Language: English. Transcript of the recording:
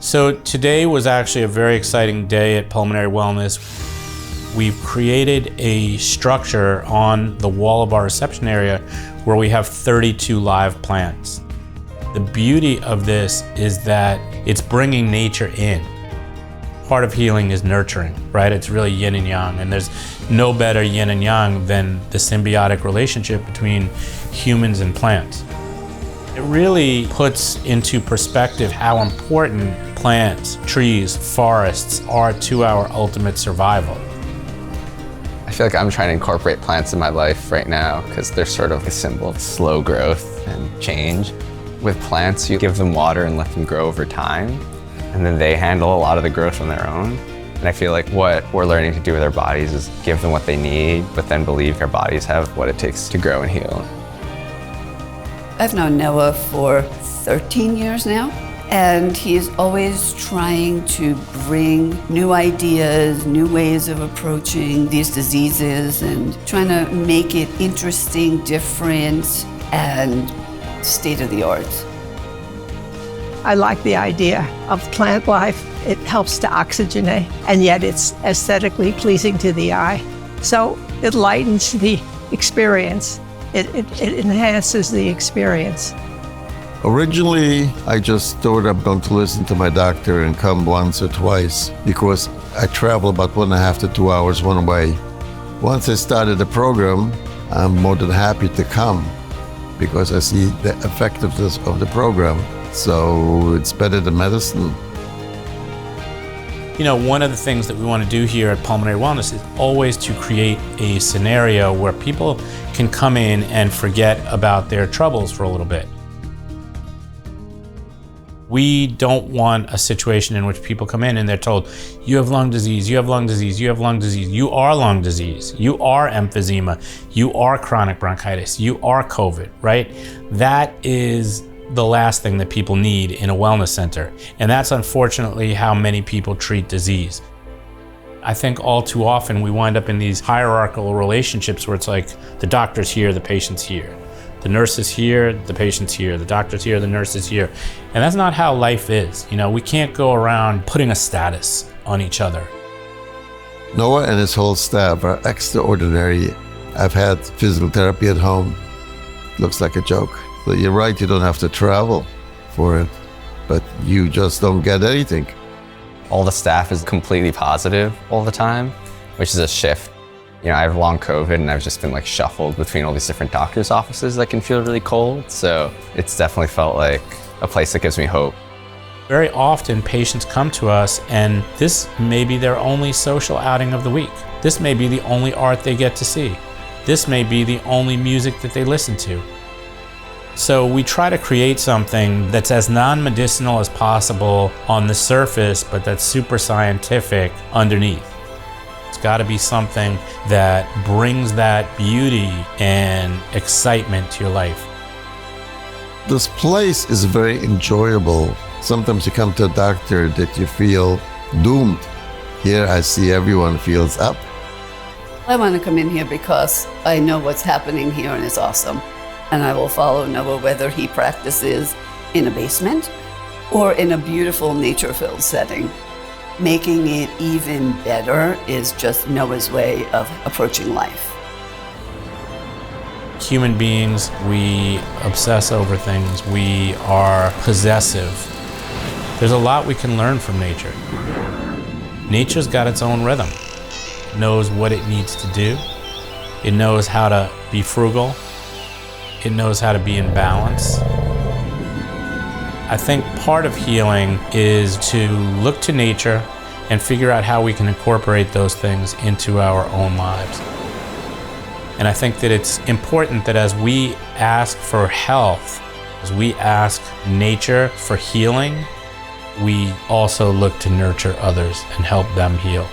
So today was actually a very exciting day at Pulmonary Wellness. We've created a structure on the wall of our reception area where we have 32 live plants. The beauty of this is that it's bringing nature in. Part of healing is nurturing, right? It's really yin and yang, and there's no better yin and yang than the symbiotic relationship between humans and plants. It really puts into perspective how important plants, trees, forests are to our ultimate survival. I feel like I'm trying to incorporate plants in my life right now because they're sort of a symbol of slow growth and change. With plants, you give them water and let them grow over time, and then they handle a lot of the growth on their own. And I feel like what we're learning to do with our bodies is give them what they need, but then believe our bodies have what it takes to grow and heal. I've known Noah for 13 years now, and he's always trying to bring new ideas, new ways of approaching these diseases, and trying to make it interesting, different, and state-of-the-art. I like the idea of plant life. It helps to oxygenate, and yet it's aesthetically pleasing to the eye. So it lightens the experience. It enhances the experience. Originally, I just thought I'm going to listen to my doctor and come once or twice because I travel about 1.5 to 2 hours one way. Once I started the program, I'm more than happy to come because I see the effectiveness of the program. So it's better than medicine. You know, one of the things that we want to do here at Pulmonary Wellness is always to create a scenario where people can come in and forget about their troubles for a little bit. We don't want a situation in which people come in and they're told, you have lung disease, you have lung disease, you have lung disease, you are lung disease, you are emphysema, you are chronic bronchitis, you are COVID, right? That is the last thing that people need in a wellness center. And that's unfortunately how many people treat disease. I think all too often we wind up in these hierarchical relationships where it's like the doctor's here, the patient's here. The nurse is here, the patient's here, the doctor's here, the nurse is here. And that's not how life is. You know, we can't go around putting a status on each other. Noah and his whole staff are extraordinary. I've had physical therapy at home. Looks like a joke. So you're right, you don't have to travel for it, but you just don't get anything. All the staff is completely positive all the time, which is a shift. You know, I have long COVID and I've just been like shuffled between all these different doctor's offices that can feel really cold. So it's definitely felt like a place that gives me hope. Very often patients come to us and this may be their only social outing of the week. This may be the only art they get to see. This may be the only music that they listen to. So we try to create something that's as non-medicinal as possible on the surface, but that's super scientific underneath. It's got to be something that brings that beauty and excitement to your life. This place is very enjoyable. Sometimes you come to a doctor that you feel doomed. Here I see everyone feels up. I want to come in here because I know what's happening here and it's awesome. And I will follow Noah whether he practices in a basement or in a beautiful nature-filled setting. Making it even better is just Noah's way of approaching life. Human beings, we obsess over things. We are possessive. There's a lot we can learn from nature. Nature's got its own rhythm. It knows what it needs to do. It knows how to be frugal. It knows how to be in balance. I think part of healing is to look to nature and figure out how we can incorporate those things into our own lives. And I think that it's important that as we ask for health, as we ask nature for healing, we also look to nurture others and help them heal.